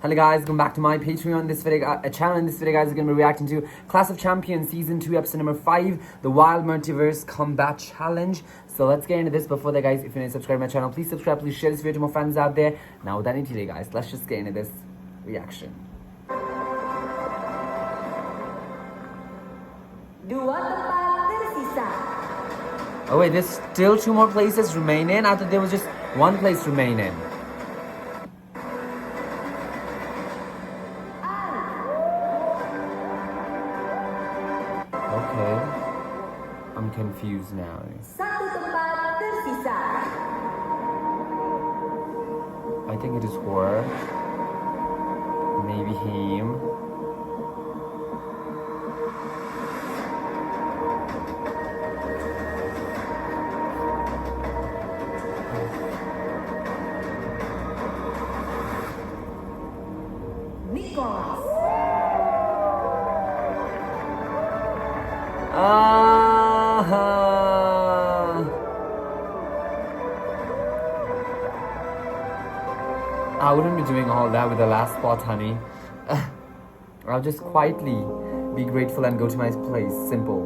Hello guys, welcome back to my Patreon. This video, channel. In this video, guys, we're going to be reacting to Clash of Champions Season 2, Episode number 5, The Wild Multiverse Combat Challenge. So let's get into this. Before that, guys, if you're not subscribed to my channel, please subscribe, please share this video to more fans out there. Now, without any delay, guys, let's just get into this reaction. Dua tempat tersisa. Oh wait, there's still 2 more places remaining? I thought there was just 1 place remaining. Okay, I'm confused now. Satu tempat tersisa. I think it is her. Maybe him. Nicholas. I wouldn't be doing all that with the last spot, honey. I'll just quietly be grateful and go to my place. Simple.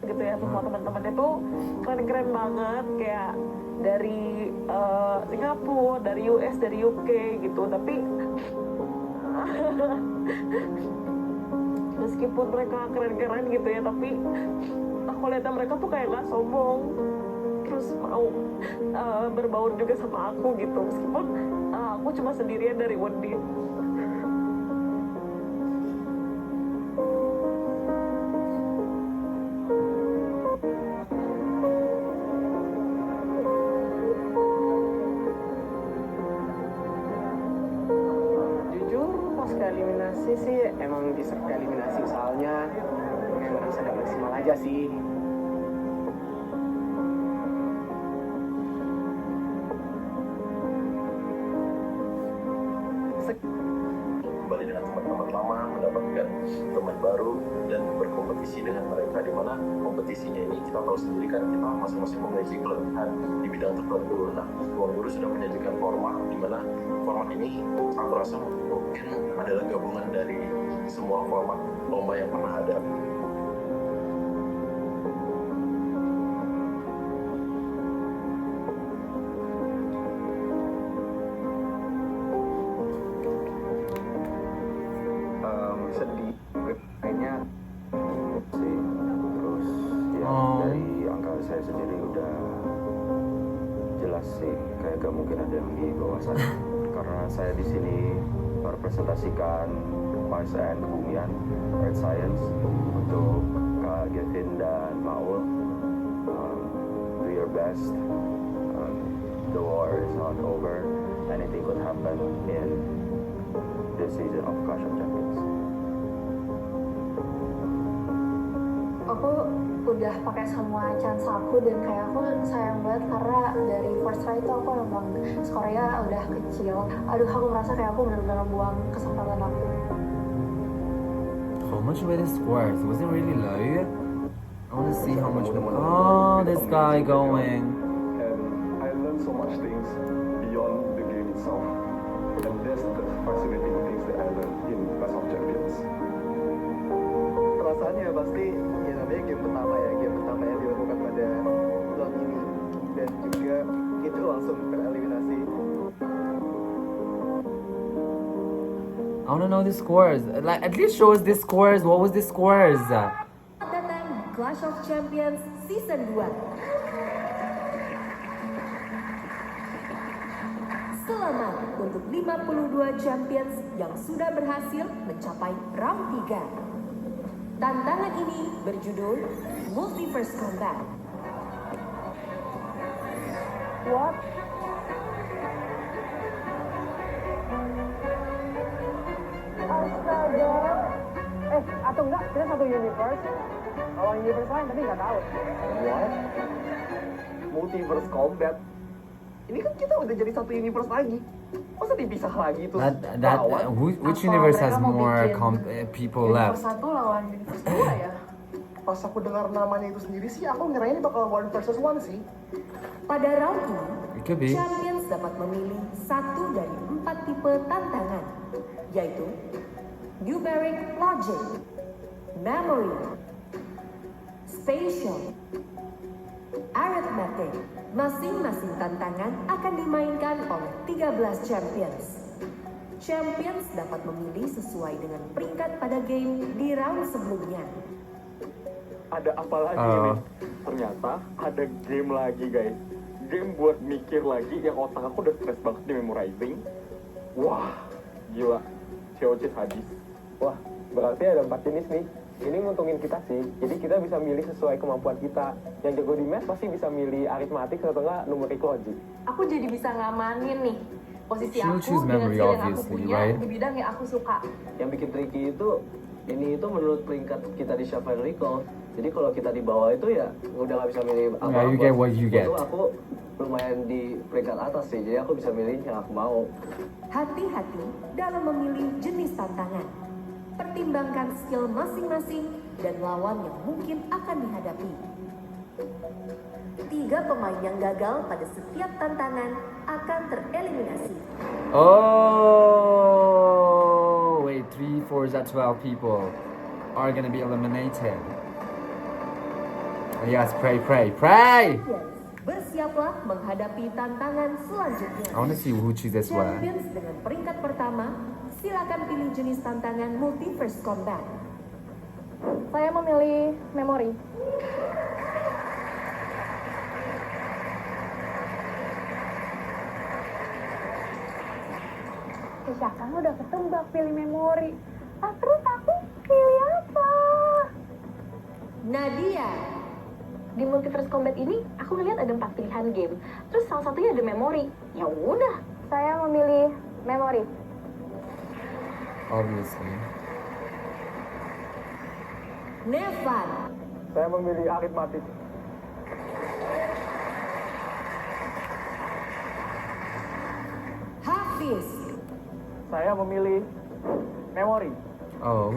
Gitu ya, semua teman-temannya tuh keren-keren banget, kayak dari Singapura, dari US, dari UK gitu. Tapi meskipun mereka keren-keren gitu ya, tapi aku lihat mereka tuh kayak gak sombong, terus mau berbaur juga sama aku gitu, meskipun aku cuma sendirian dari Wondit. Eliminasi sih emang bisa eliminasi, soalnya kurang sadar maksimal aja sih. Kembali dengan teman-teman lama, mendapatkan teman baru dan berkompetisi dengan mereka, di mana kompetisinya ini kita tahu sendiri kan, kita masing-masing memiliki kelebihan di bidang tertentu. Nah, Ruang Guru sudah menyajikan format, di mana format ini aku rasa mungkin adalah gabungan dari semua format lomba yang pernah ada. Sedih kayaknya sih, terus ya dari angka saya sendiri udah jelas sih kayak gak mungkin ada yang di bawah saya. Karena saya di sini merepresentasikan Mars and Kebumian, Earth Science, untuk Kak Gavin dan Maul. Do your best. The war is not over. Anything could happen in this season of Clash of Champions. Aku udah pakai semua chance aku dan kayak aku sayang banget karena dari first try itu aku emang skornya udah kecil. Aduh, aku merasa kayak aku benar-benar buang kesempatan aku. How much were the scores? Was it really low? I want to see how much. Oh, this guy going. And I learned so much things beyond the game itself. And that's the fascinating things that I learned in Clash of Champions. Perasaannya pasti ya namanya game pertama yang dilakukan pada tahun ini, dan juga itu langsung tereliminasi. I want to know the scores. Like, at least show us the scores. What was the scores? Datang Clash of Champions Season 2. Selamat untuk 52 champions yang sudah berhasil mencapai round 3. Tantangan ini berjudul Multiverse Combat. What? Astaga. dong. Atau enggak, kita satu universe. Lawan universe lain tapi nggak tahu. What? Multiverse combat? Ini kan kita udah jadi satu universe lagi. Masa dipisah lagi tuh? Which universe has more people left? Universe 1 lawan universe 2 ya. Pas aku dengar namanya itu sendiri sih, aku ngira ini bakal 1 versus 1 sih. Pada round ini, It could be. champions dapat memilih satu dari 4 tipe tantangan, yaitu numeric logic, memory, spatial, arithmetic. Masing-masing tantangan akan dimainkan oleh 13 champions. Champions dapat memilih sesuai dengan peringkat pada game di round sebelumnya. Ada apa lagi nih? Ternyata ada game lagi guys. Game buat mikir lagi yang otak aku udah stres banget di memorizing. Wah, gila. COC habis. Wah, berarti ada 4 jenis nih. Ini nguntungin kita sih. Jadi kita bisa milih sesuai kemampuan kita. Yang jago di math pasti bisa milih aritmatik atau enggak numeric logic. Aku jadi bisa ngamanin nih posisi She'll aku choose dengan memory, skill yang aku obviously, punya right? di bidang yang aku suka. Yang bikin tricky itu, ini itu menurut peringkat kita di Shuffle and Recall. Jadi kalau kita di bawah itu ya udah nggak bisa milih apa-apa. Yeah, you get what you get. Itu aku lumayan di peringkat atas sih, jadi aku bisa milih yang aku mau. Hati-hati dalam memilih jenis tantangan. Pertimbangkan skill masing-masing dan lawan yang mungkin akan dihadapi. 3 pemain yang gagal pada setiap tantangan akan tereliminasi. Oh, wait, 3 4s at 12 people are gonna be eliminated. Yes, pray. Yes, bersiaplah menghadapi tantangan selanjutnya. I wanna see who chooses what. Champions dengan peringkat pertama, silakan pilih jenis tantangan multiverse combat. Saya memilih memory. Kesha, kamu udah ketebak pilih memori. Terus aku pilih apa? Nadia, Di multiverse combat ini, aku ngeliat ada 4 pilihan game. Terus salah satunya ada memory. Ya udah, saya memilih memory. Obviously. Nevan, Saya memilih aritmatik. Hafiz, Saya memilih memori. Oh.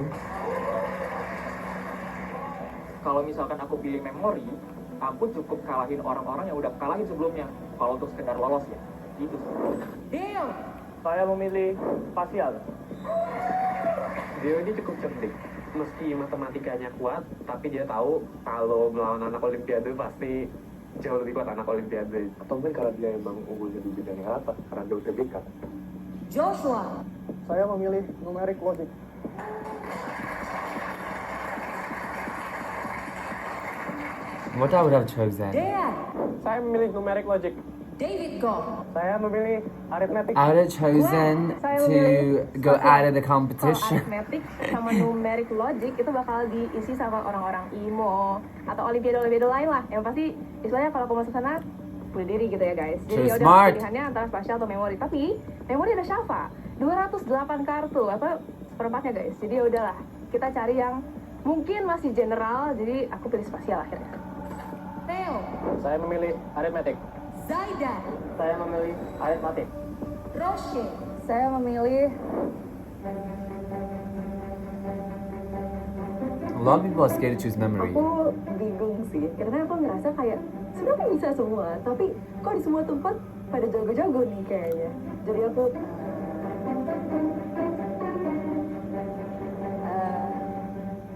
Kalau misalkan aku pilih memori, aku cukup kalahin orang-orang yang udah kalahin sebelumnya. Kalau untuk sekedar lolos ya, itu sih. Deo, Saya memilih spasial. Dia ini cukup cerdik. Meski matematikanya kuat, tapi dia tahu kalau melawan anak olimpiade pasti jauh lebih kuat anak olimpiade. Atau mungkin karena dia emang unggulnya di bidang yang apa? Karena dia UTBK. Joshua, Saya memilih numeric logic. What I would have chosen. Dean, Saya memilih numeric logic. David Goff, Saya memilih aritmatik. I would have chosen to go out of the Kalau competition. arithmetic sama numeric logic itu bakal diisi sama orang-orang IMO atau olimpiade-olimpiade lain lah. Yang pasti istilahnya kalau aku masuk sana bunuh diri gitu ya guys. Jadi So ya udah smart. pilihannya antara spasial atau memori. Tapi memori ada Shafa 208 kartu atau seperempatnya guys. Jadi ya udahlah kita cari yang mungkin masih general. Jadi aku pilih spasial akhirnya. Theo, Saya memilih aritmatik. Zaidan, Saya memilih aritmatik. Roche, Saya memilih A lot of people are scared to choose memory. Aku bingung sih, karena aku ngerasa kayak sebenarnya bisa semua, tapi kok di semua tempat pada jago-jago nih kayaknya. Jadi aku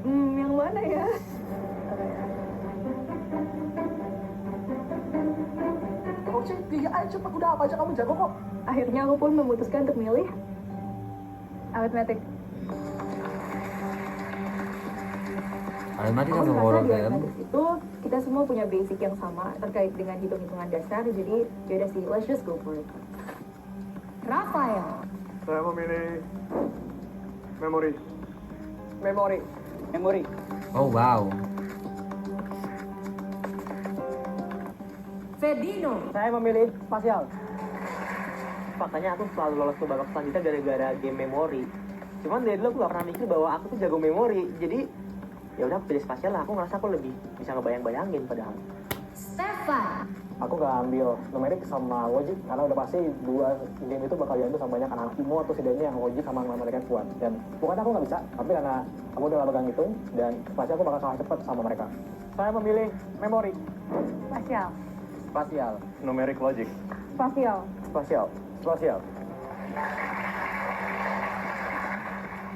yang mana ya? Oke, pilih aja cepet, udah apa aja kamu jago kok. Akhirnya aku pun memutuskan untuk milih arithmetic. Arithmetic Aku has a lot merasa of di them. arithmetic itu kita semua punya basic yang sama terkait dengan hitung-hitungan dasar, jadi yaudah sih, let's just go for it. Rafael, Saya memilih memori. Memori. Oh wow. Fedino, Saya memilih spasial. Faktanya aku selalu lolos ke babak selanjutnya gara-gara game memori. Cuman dari dulu aku gak pernah mikir bahwa aku tuh jago memori. Jadi ya udah pilih spasial lah. Aku ngerasa aku lebih bisa ngebayang-bayangin padahal. Stefan, Aku gak ambil numerik sama logic karena udah pasti dua game itu bakal diambil sama banyak anak Imo atau setidaknya yang logic sama mereka kuat. Dan bukan aku nggak bisa, tapi karena aku udah lama hitung dan pasti aku bakal kalah cepat sama mereka. Saya memilih memori. Spasial. Spasial. Numerik logic. Spasial. Spasial. Spasial.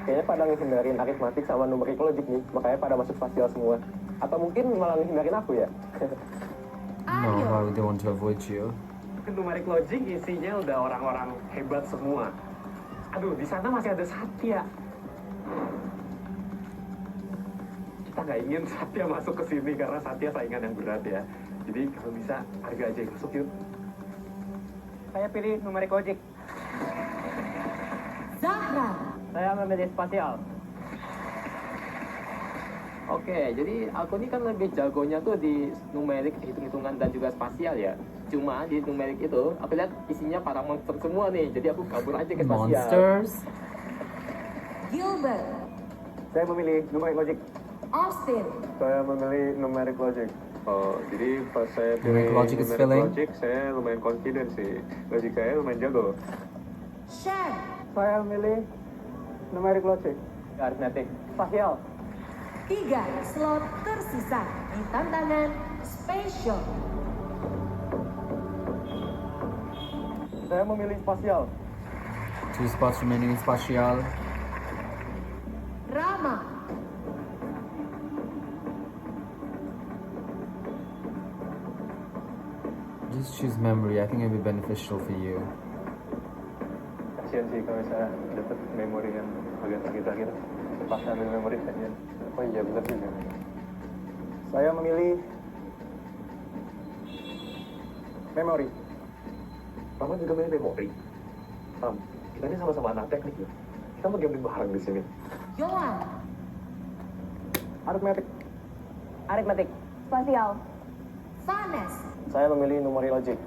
Kayaknya pada ngehindarin aritmatik sama numerik logic nih, makanya pada masuk spasial semua. Atau mungkin malah ngehindarin aku ya. No, why would they want to avoid you? Numerik logic isinya udah orang-orang hebat semua. Aduh, di sana masih ada Satya. Kita nggak ingin Satya masuk ke sini karena Satya saingan yang berat ya. Jadi kalau bisa harga aja yang masuk yuk. Saya pilih numerik logic. Zahra, Saya memilih spasial. Oke, jadi aku ini kan lebih jagonya tuh di numerik, hitung-hitungan dan juga spasial ya. Cuma di numerik itu, aku lihat isinya para monster semua nih. Jadi aku kabur aja ke spasial. Monsters? Gilbert, Saya memilih numerik logic. Austin, Saya memilih numerik logic. Oh, jadi pas saya pilih Numeric logic is filling. logic, saya lumayan confident sih. Logic saya lumayan jago. Shan, Saya memilih numerik logic. Aritmetik. Spasial. 3 slot tersisa di tantangan spesial. Saya memilih spasial. 2 spots remaining in spatial. Rama, Just choose memory. I think it'll be beneficial for you. Kasian sih kalau saya dapat memori yang agak terakhir-terakhir. Pas ambil memori kayaknya. Oh iya benar juga. Saya memilih memori. Rama juga main memori. Kita ini sama-sama anak teknik ya. Kita mau gambling bareng di sini. Yohan, Aritmetik. Aritmetik. Spasial. Vanes, Saya memilih numerik logic.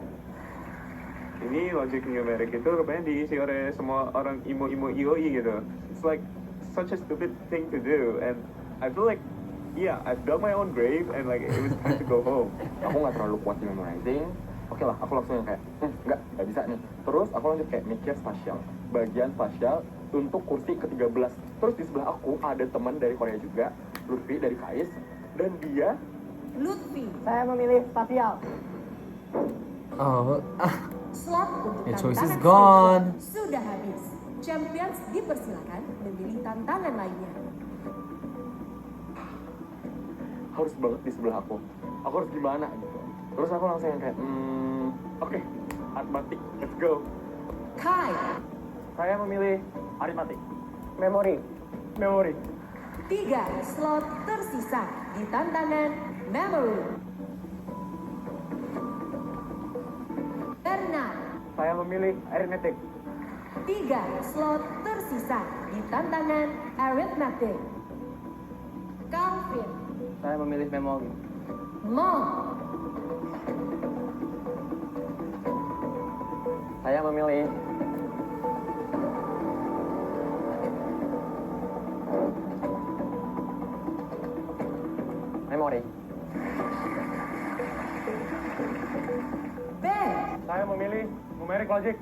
Ini logic numerik itu rupanya diisi oleh semua orang imo-imo IOI gitu. It's like such a stupid thing to do and I feel like yeah, I've dug my own grave and like it was time to go home. Aku nggak terlalu kuat di memorizing. Oke lah, aku langsung yang kayak, nggak bisa nih. Terus aku lanjut kayak mikir spasial. Bagian spasial untuk kursi ke-13. Terus di sebelah aku ada teman dari Korea juga, Lutfi dari KAIS, dan dia Lutfi. Saya memilih spasial. Oh, Slot untuk your choice is tantangan gone. spesial sudah habis. Champions dipersilakan memilih tantangan lainnya. harus banget di sebelah aku. Aku harus gimana gitu. Terus aku langsung yang kayak, oke, aritmatik, let's go. Kai, Saya memilih aritmatik. Memori. Memori. 3 slot tersisa di tantangan memory. Bernard, Saya memilih aritmetik. 3 slot tersisa di tantangan arithmetic. Calvin, Saya memilih memori. Mo, Saya memilih memori. Ben, Saya memilih numerik logic.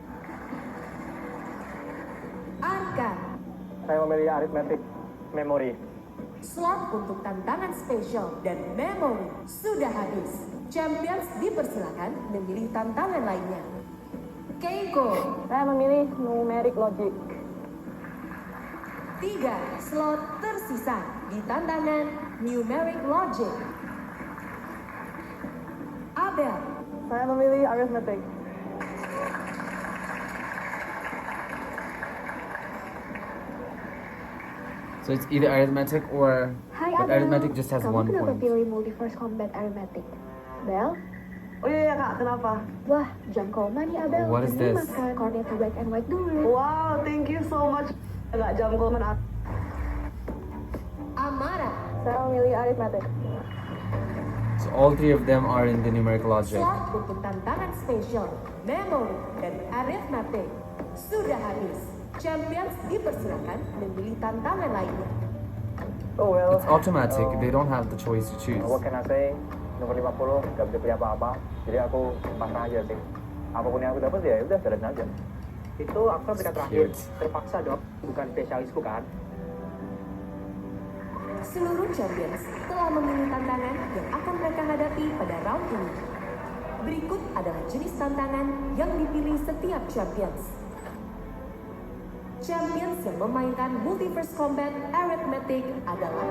Arka. Saya memilih aritmetik. Memori. Slot untuk tantangan spesial dan memory sudah habis. Champions dipersilakan memilih tantangan lainnya. Keiko, Saya memilih numerik logic. 3 slot tersisa di tantangan numeric logic. Abel, Saya memilih arithmetic. So it's either arithmetic or... Hai But Abel, arithmetic just has kamu 1 kenapa point. pilih multiverse combat arithmetic? Bel? Oh iya kak, kenapa? Wah, jam koma nih Abel. What is Mending this? makan cornetto black and white dulu. Wow, thank you so much. Nggak jam komen aku. Amara, Saya memilih arithmetic. So all 3 of them are in the numeric logic. slot untuk tantangan spesial, memory, dan arithmetic sudah habis. Champions dipersilakan memilih tantangan lainnya. Oh well. It's automatic. They don't have the choice to choose. What can I say? Nomor 50 gak bisa pilih apa-apa. Jadi aku pasrah aja sih. Apapun yang aku dapat ya udah jalanin aja. Itu aku kan mereka terakhir. Cute. Terpaksa dong, bukan spesialisku kan. Seluruh champions telah memilih tantangan yang akan mereka hadapi pada round ini. Berikut adalah jenis tantangan yang dipilih setiap champions. Champions yang memainkan Multiverse Combat Arithmetic adalah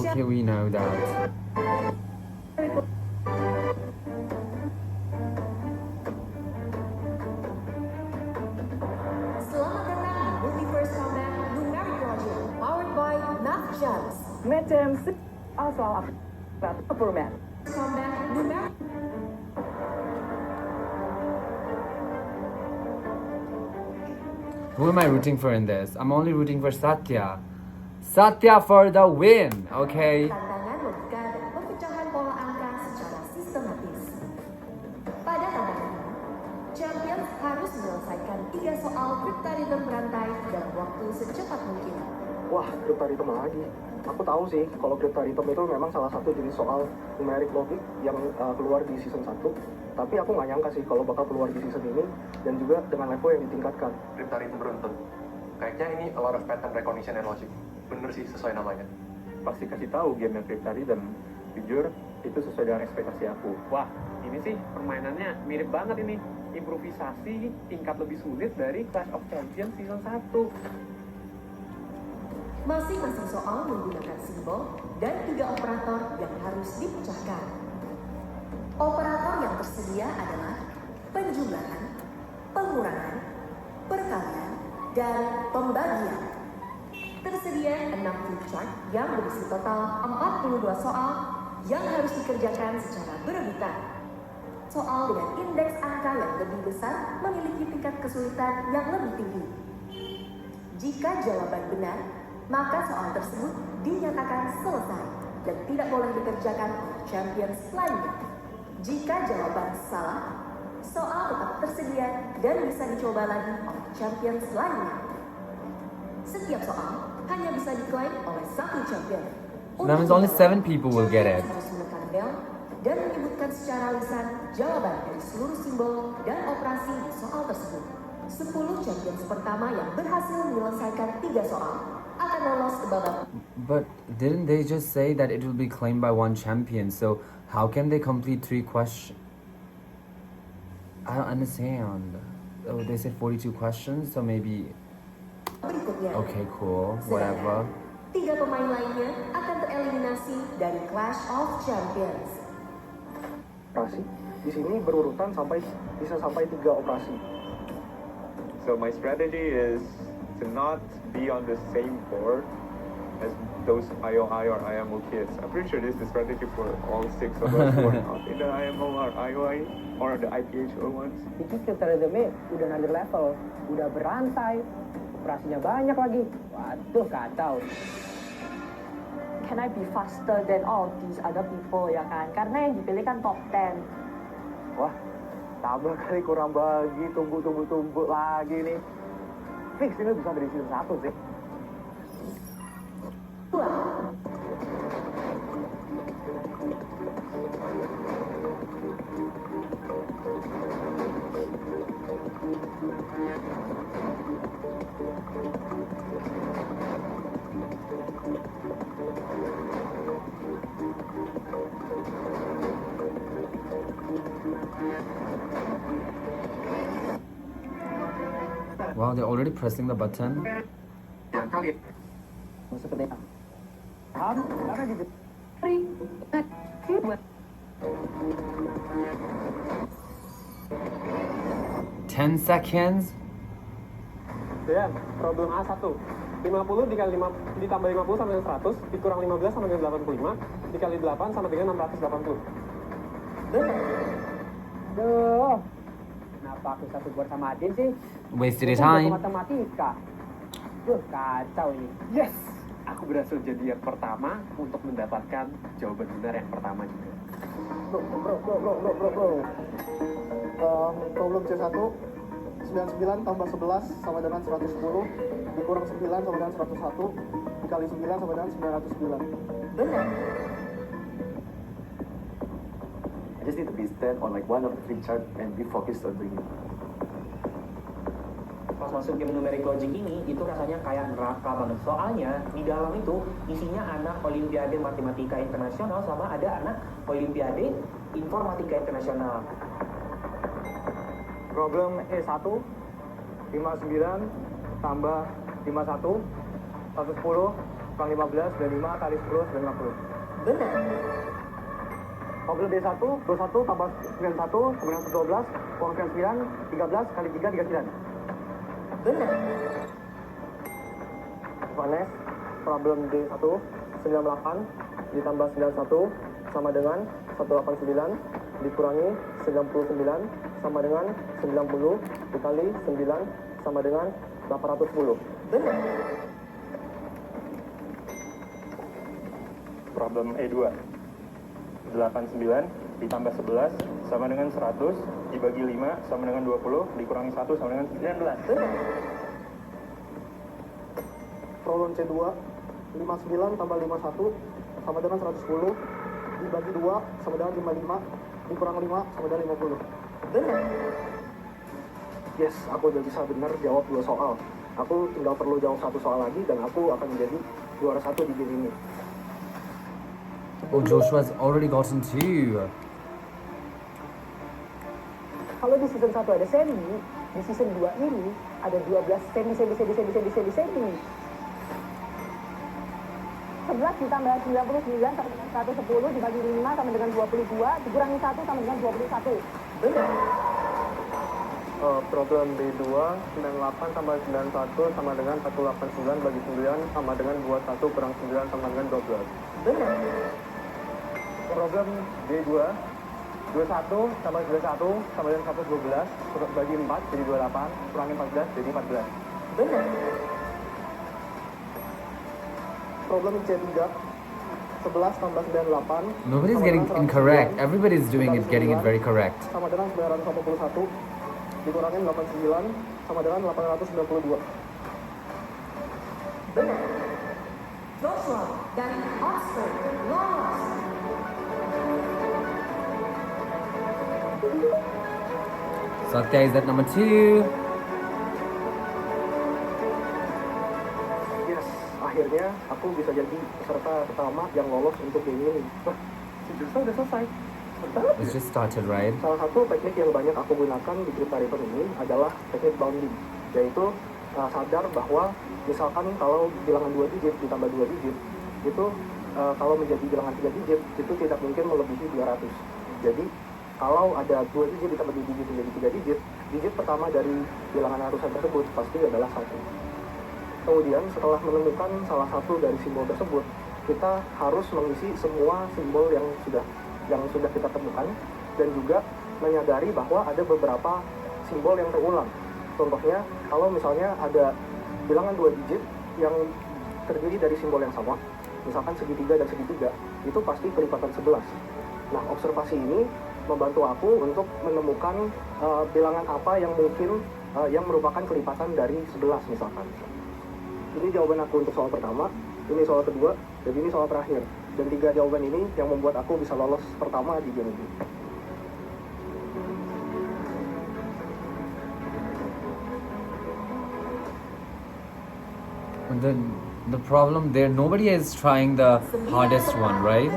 Okay, we know that. Selamat datang di Multiverse Combat Numeric Logic, powered by Nafjans. Macam soal Superman. Combat Numeric. Who am I rooting for in this? I'm only rooting for Satya. Satya for the win, okay? Tantangan logika dan pemecahan pola angka secara sistematis. Pada tantangan ini, champions harus menyelesaikan 3 soal cryptaritum berantai dalam waktu secepat mungkin. Wah, cryptaritum lagi. Aku tahu sih kalau cryptaritum itu memang salah satu jenis soal numeric logic yang keluar di season 1. Tapi aku nggak nyangka sih kalau bakal keluar di season ini dan juga dengan level yang ditingkatkan. Cryptaritum beruntun. Kayaknya ini a lot of pattern recognition and logic. Bener sih sesuai namanya. Pasti kasih tahu game yang tadi dan jujur itu sesuai dengan ekspektasi aku. Wah, ini sih permainannya mirip banget ini. Improvisasi tingkat lebih sulit dari Clash of Champions season 1. Masing-masing soal menggunakan simbol dan 3 operator yang harus dipecahkan. Operator yang tersedia adalah penjumlahan, pengurangan, perkalian, dan pembagian. Tersedia 6 flipchart yang berisi total 42 soal yang harus dikerjakan secara berebutan. Soal dengan indeks angka yang lebih besar memiliki tingkat kesulitan yang lebih tinggi. Jika jawaban benar, maka soal tersebut dinyatakan selesai dan tidak boleh dikerjakan oleh champions lainnya. Jika jawaban salah, soal tetap tersedia dan bisa dicoba lagi oleh champions lainnya. Setiap soal hanya bisa diklaim oleh satu champion. That means only 7 people will get it. Harus menekan bel dan menyebutkan secara lisan jawaban dari seluruh simbol dan operasi di soal tersebut. 10 champions pertama yang berhasil menyelesaikan 3 soal akan lolos ke babak. But didn't they just say that it will be claimed by 1 champion? So how can they complete 3 questions? I don't understand. Oh, they said 42 questions, so maybe... Berikutnya, Okay, cool. Whatever. 3 pemain lainnya akan tereliminasi dari Clash of Champions. Operasi di sini berurutan bisa sampai 3 operasi. So my strategy is to not be on the same board as those IOI or IMO kids. I'm pretty sure this is the strategy for all 6 of us who are not in the IMO or IOI or the IPHO ones. Itu cryptaritumnya udah another level, udah berantai, operasinya banyak lagi. Waduh, kacau. Can I be faster than all these other people, ya kan? Karena yang dipilih kan top 10. Wah, tabel kali kurang bagi, tumbuk lagi nih. Fix ini bisa dari season 1 sih. Wow, they're already pressing the button. Ya, kali. Seperti apa? Paham? Karena gitu. 10 seconds. Dan problem A1. 50 dikali 5 ditambah 50 sama dengan 100 dikurang 15 sama dengan 85 dikali 8 sama dengan 680. Duh. Kenapa aku satu board sama Adin sih? Wasted your Aku jago time. matematika. Duh, kacau ini. Yes, aku berhasil jadi yang pertama untuk mendapatkan jawaban benar yang pertama juga. Problem C1 99 tambah 11 sama dengan 110 dikurang 9 sama dengan 101 dikali 9 sama dengan 909. Benar. I just need to be stand on like one of the three chart and be focused on doing it. Pas masuk game numeric logic ini, itu rasanya kayak neraka banget. Soalnya di dalam itu isinya anak Olimpiade Matematika Internasional sama ada anak Olimpiade Informatika Internasional. Problem E1 59 tambah 51 110 kurang 15 dan 5 kali 10 dan 50. Benar. Problem B1 21 tambah 91 kemudian 112 kurang 9 13 kali 3 39. Benar. Vanes, problem D1 98 ditambah 91 sama dengan 189 dikurangi 99 sama dengan 90 dikali 9 sama dengan 810. Benar. Problem E2 89 ditambah 11 sama dengan 100 dibagi 5 sama dengan 20 dikurangi 1 sama dengan 19. Benar. Problem C2 59 tambah 51 sama dengan 110 dibagi 2 sama dengan 55 dikurang 5 sama dengan 50. Benar. Yes, aku udah bisa benar jawab 2 soal. Aku tinggal perlu jawab 1 soal lagi dan aku akan menjadi juara 1 di game ini. Oh, Joshua's already gotten 2. Kalau di season 1 ada semi, di season 2 ini ada 12 semi. 11 ditambah 99 sama dengan 110 dibagi 5 sama dengan 22 dikurangi 1 sama dengan 21. Benar. Problem B2 98 tambah 91 sama dengan 189 bagi 9 sama dengan 21 kurang 9 sama dengan 12. Benar. Problem B2 21 tambah 91 sama dengan 112 bagi 4 jadi 28 kurangi 14 jadi 14. Benar. Problem C3 11 tambah 98 Nobody's getting incorrect. Everybody's doing it, getting it very correct. sama dengan 981 dikurangi 89 sama dengan 892. Benar. Joshua dari Oxford lolos. Satya is at number 2. Yes, akhirnya aku bisa jadi peserta pertama yang lolos untuk game ini. Wah, udah selesai. It's just started, right? Salah satu teknik yang banyak aku gunakan di Crypto River ini adalah teknik bounding, yaitu sadar bahwa misalkan kalau bilangan 2 digit ditambah 2 digit itu kalau menjadi bilangan 3 digit itu tidak mungkin melebihi 200. Jadi kalau ada 2 digit ditambah 2 digit menjadi 3 digit, digit pertama dari bilangan harusan tersebut pasti adalah 1. Kemudian setelah menemukan salah satu dari simbol tersebut, kita harus mengisi semua simbol yang sudah kita temukan dan juga menyadari bahwa ada beberapa simbol yang terulang. Contohnya, kalau misalnya ada bilangan 2 digit yang terdiri dari simbol yang sama, misalkan segitiga dan segitiga, itu pasti kelipatan 11. Nah, observasi ini membantu aku untuk menemukan bilangan apa yang mungkin yang merupakan kelipatan dari 11 misalkan. Ini jawaban aku untuk soal pertama, ini soal kedua, dan ini soal terakhir. Dan 3 jawaban ini yang membuat aku bisa lolos pertama di game ini. The problem there, nobody is trying the hardest one, right?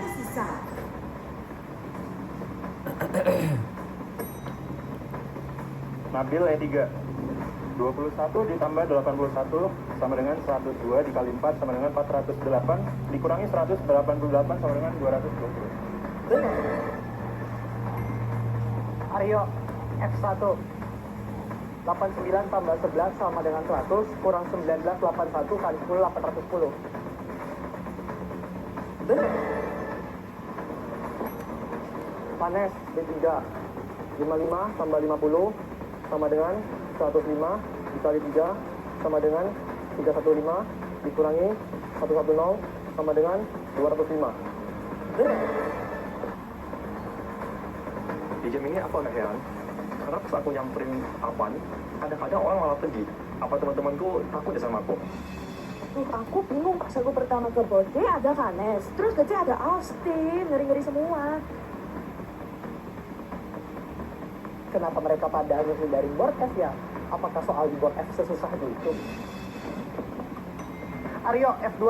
Nabil E3 21 ditambah 81 sama dengan 102 dikali 4 sama dengan 408 dikurangi 188 sama dengan 220. Benar. Aryo F1 89 tambah 11 sama dengan 100 kurang 19 81 kali 10 810. Benar. Vanes B3 55 tambah 50 sama dengan 105 dikali 3 sama dengan 315 dikurangi 110 sama dengan 205. Benar. Di game ini aku agak heran, karena pas aku nyamperin Avan, kadang-kadang orang malah pergi. Apa teman-temanku takut ya sama aku? Aku bingung pas aku pertama ke Bode ada Vanes, terus kecil ada Austin, ngeri-ngeri semua. Kenapa mereka pada menghindari board F ya? Apakah soal di board F sesusah itu? Aryo, F2.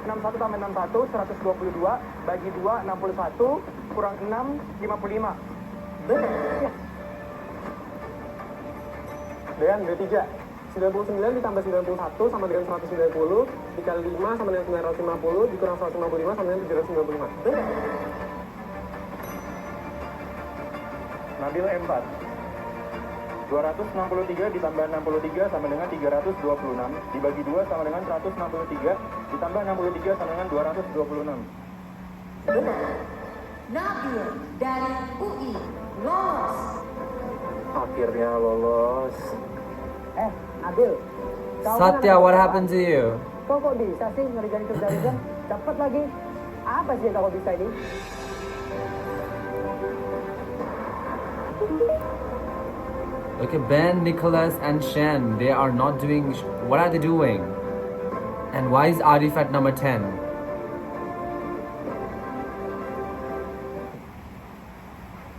61 tambah 61, 122. Bagi 2, 61. Kurang 6, 55. Benar. Yes. Dean, D3. 99 ditambah 91 sama dengan 190. Dikali 5 sama dengan 950. Dikurang 155 sama dengan 795. Benar. Nabil M4. 263 ditambah 63 sama dengan 326. Dibagi 2 sama dengan 163. Ditambah 63 sama dengan 226. Benar. Nabil dari UI lolos. Akhirnya lolos. Nabil. Satya, what happened to you? Kok bisa sih ngerjain kerja-kerja? Cepet lagi. Apa sih yang kamu bisa ini? Look at Ben, Nicholas, and Shen. They are not doing. What are they doing? And why is Arif at number 10?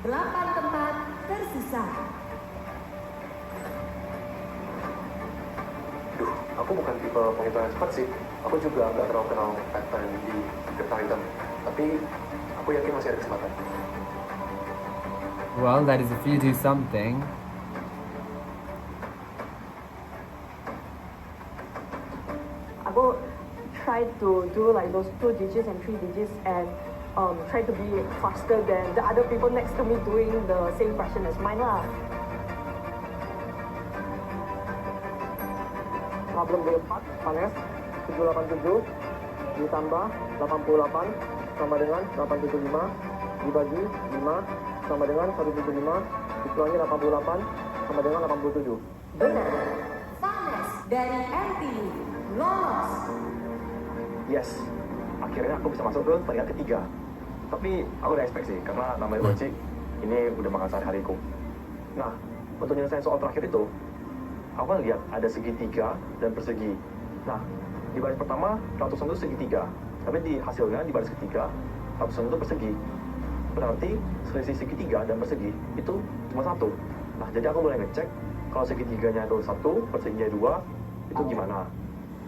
Delapan tempat tersisa. Duh, aku bukan tipe penghitungan cepat sih. Aku juga nggak terlalu kenal pattern di kertas hitam. Tapi aku yakin masih ada kesempatan. Well, that is if you do something. Aku try to do like those 2 digits and 3 digits and try to be faster than the other people next to me doing the same question as mine lah. Problem D4, Vanes, 787 ditambah 88 sama dengan 875 dibagi 5 sama dengan 175 dikurangi 88 sama dengan 87. Benar. Vanes dari NTU lolos. Yes, akhirnya aku bisa masuk ke peringkat ketiga. Tapi aku udah expect sih, karena namanya Oci, ini udah makan sehari-hariku. Nah, untuk nyelesain soal terakhir itu, aku kan lihat ada segitiga dan persegi. Nah, di baris pertama, ratusan itu segitiga. Tapi di hasilnya, di baris ketiga, ratusan itu persegi. Berarti selisih segitiga dan persegi itu cuma 1. Nah, jadi aku mulai ngecek, kalau segitiganya itu 1, perseginya 2, itu gimana?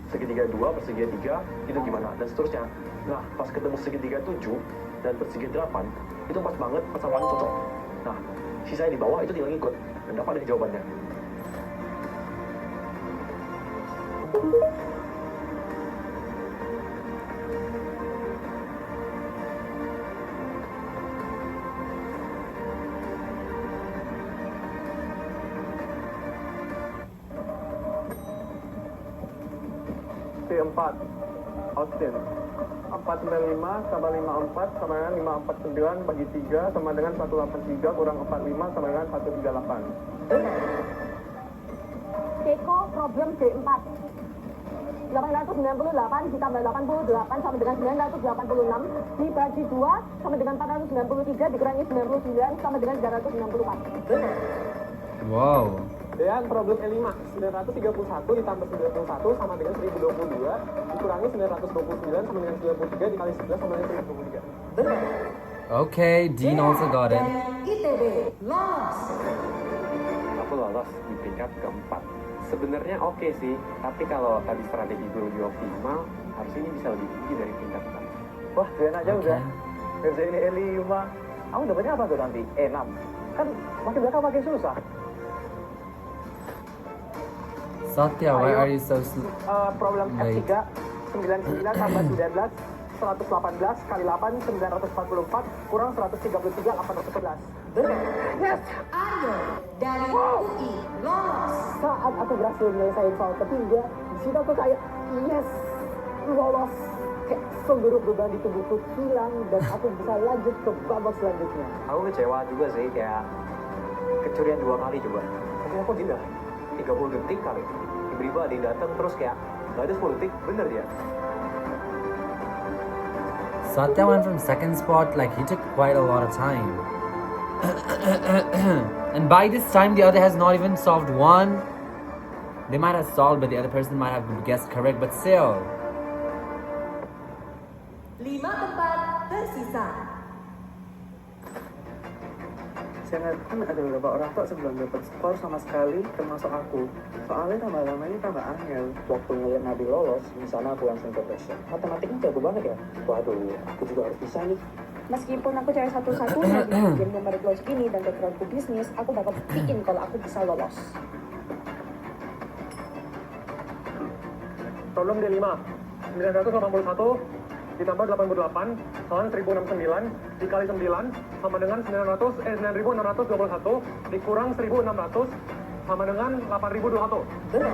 Segitiga 2, persegian 3, itu gimana? Dan seterusnya. Nah, pas ketemu segitiga 7 dan persegian 8, itu pas banget, persamaannya cocok. Nah, sisanya di bawah itu tinggal ngikut. Dan dapat dari jawabannya. P4, Austin. 495 tambah 54 sama dengan 549 bagi 3 sama dengan 183 kurang 45 sama dengan 138. Keko problem D4. 898 ditambah 88 sama dengan 986 dibagi 2 sama dengan 493 dikurangi 99 sama dengan 364. Wow. Dan problem E5, 931 ditambah 91 sama dengan 1022 dikurangi 929 sama dengan 93 dikali 11 sama dengan 1023. Okay, Dean also got it. ITB lolos. Aku lolos di peringkat keempat. Sebenarnya oke sih, tapi kalau tadi strategi gurunya optimal, harusnya ini bisa lebih tinggi dari peringkat 4. Wah, keren aja udah. Ngerjain E5. Kamu dapatnya apa tuh nanti? E6. Kan makin belakang makin susah. Satya, why are you so slow? Problem Late. F3, 99 tambah 19, 118 kali 8, 944 kurang 133, 811. Yes! Aryo dari UI lolos. Saat aku berhasil menyelesaikan soal ketiga, di situ aku kayak, yes, lolos. Kayak seluruh beban di tubuhku hilang dan aku bisa lanjut ke babak selanjutnya. Aku kecewa juga sih, kayak kecurian 2 kali coba. Tapi aku tidak 30 detik kali. Tiba-tiba ada yang datang terus kayak nggak ada 10 detik, bener ya? Satya went from second spot, like he took quite a lot of time. And by this time, the other has not even solved one. They might have solved, but the other person might have guessed correct, but still. 5 tempat tersisa. Saya lihat kan ada beberapa orang kok sebelum dapat skor sama sekali termasuk aku. Soalnya tambah lama ini tambah angel. Waktu ngeliat Nabi lolos, misalnya aku langsung ke question. Matematiknya jago banget ya? Waduh, aku juga harus bisa nih. Meskipun aku cewek satu-satunya di game numerik logik ini dan backgroundku bisnis, aku bakal buktiin kalau aku bisa lolos. Problem D5, 981 ditambah 88 sama 1069 dikali 9 sama dengan 9621 dikurang 1600 sama dengan 8021. Benar.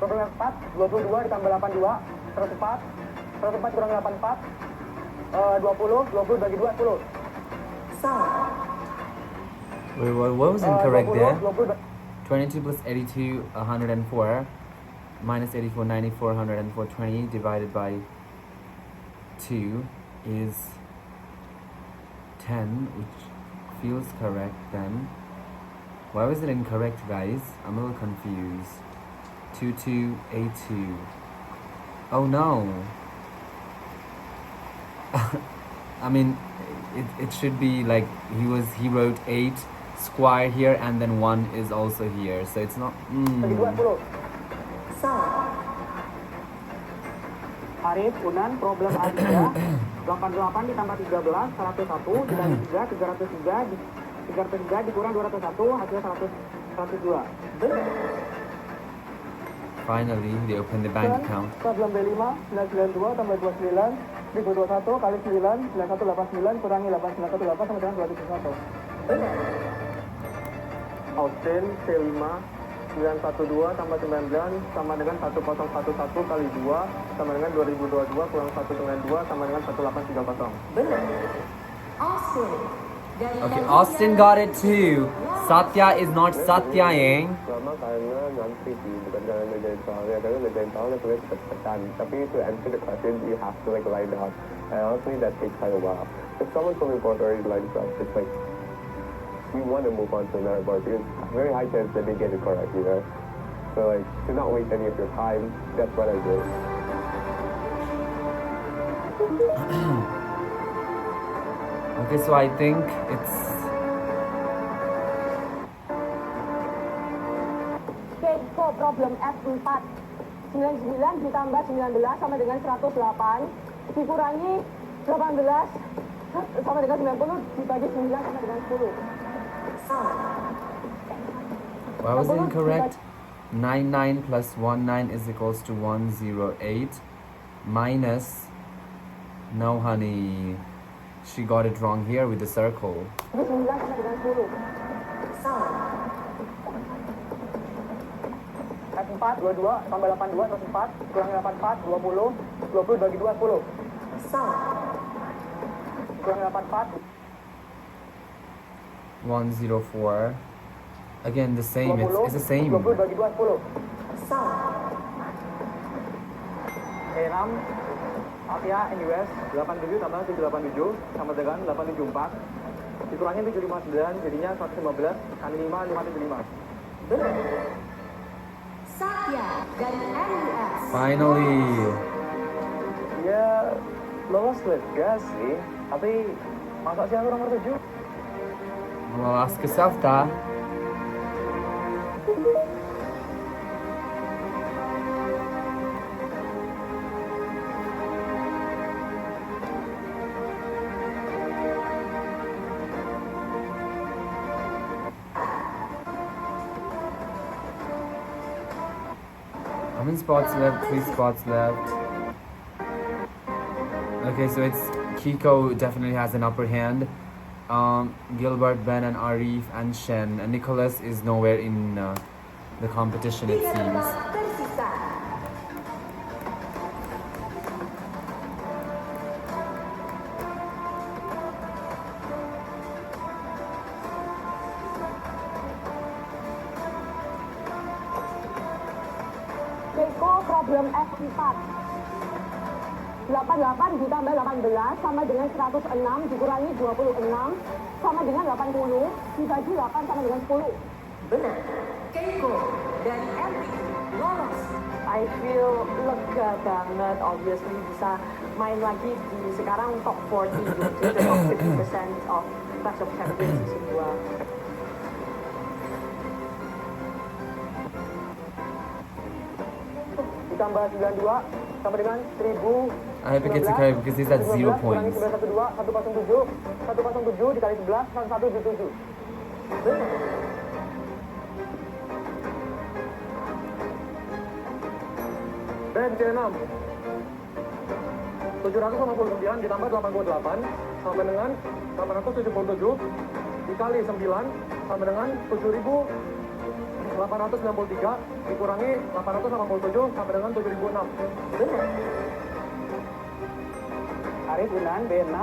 Problem 4, 22 ditambah 82, 104 kurang 84, 20 bagi 2, 10. Salah. Wait, what was incorrect there? 22 plus 82, 104. Minus 84, 94, 104, 20 divided by 2 is 10, which feels correct then. Why was it incorrect, guys? I'm a little confused. 2282. Oh no. I mean, it should be like he wrote 8 square here and then 1 is also here, so it's not. Salah. Arif, Unan, problem A3 88 ditambah 13, 101 dikali 3, 303 dikurang 201, hasilnya 102. Finally, they opened the bank account. Problem B5, 992 tambah 29 dikur 21 kali 9, 9189 kurangi 8918 sama dengan 201. Austin, C5, 912 tambah 19 sama dengan 1011 kali 2 sama dengan 2022 kurang 192 sama dengan 1830. Benar. Austin. Okay, Austin got it too. Satya is not Satyaying. Lama karena ngantri sih, bukan karena ngerjain soalnya. Karena ngerjain soalnya sebenarnya cepet-cepetan. Tapi to answer the question, you have to like line up. And honestly, that takes quite a while. If someone from your board already lines up, it's like we want to move on to another board because very high chance that they get it correct, you know? So like, to not waste any of your time, that's what I did. Okay, so I think it's... Okay, so problem F4. 99 ditambah 19 sama dengan 108 dikurangi 18 sama dengan 90 dibagi 9 sama dengan 10. Why was it incorrect? 99 plus 19 is equals to 108 minus... No, honey. She got it wrong here with the circle. 9 sama dengan 10. F4, 22 tambah 82 terus 4 kurangi 84, 20 bagi 2, 10. Kurangi 84 104. Again, the same. It's the same. 20 bagi 2, 10. E6 Asia NUS 87 tambah 787 sama dengan 874 dikurangi 759 jadinya 115 kali 5 575. Benar. Satya dari NUS. Finally. Ya, lolos lega sih. Tapi masa sih aku nomor 7? Well, ask yourself that. How many spots left? 3 spots left. Okay, so it's Kiko definitely has an upper hand. Gilbert, Ben, and Arif, and Shen, and Nicholas is nowhere in the competition, it seems. Keiko problem F4. 88 ditambah 18 sama dengan 106 dikurangi 26 sama dengan 80 dibagi 8 sama dengan 10. Benar. Keiko dari MTV lolos. I feel lega banget, obviously bisa main lagi di sekarang top 40 gitu, the top 50% of Clash of Champions season 2. Ditambah 92 sama dengan 1000. I hope it gets occurred because he's at 0 points. 107 dikali 11 177. Benar. Ben C6 789 ditambah 88 sama dengan 877 dikali 9 sama dengan 7.863 dikurangi 887 sama dengan 7.006. Benar. Arif Unan B6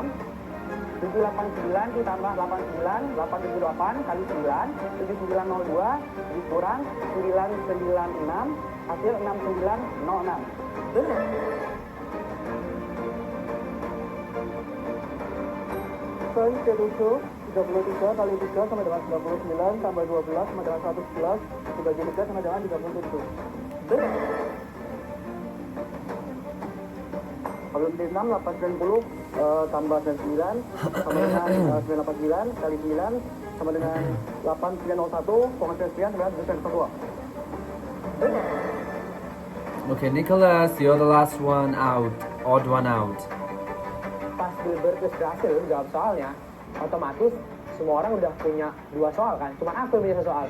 789 ditambah 89 878 kali 9 7902 dikurang 996 hasil 6906. Benar. Sen C7 33 kali 3 sama dengan 99 tambah 12 sama dengan 111 dibagi 3 sama dengan 37. Benar. Kalau D6 890 tambah 99 sama dengan 989 kali 9 sama dengan 8901 kurang 99 sama dengan 702. Benar. Okay, Nicholas, you're the last one out. Odd one out. Pas Gilbertus berhasil jawab soalnya, otomatis semua orang udah punya 2 soal kan, cuma aku yang punya 1 soal.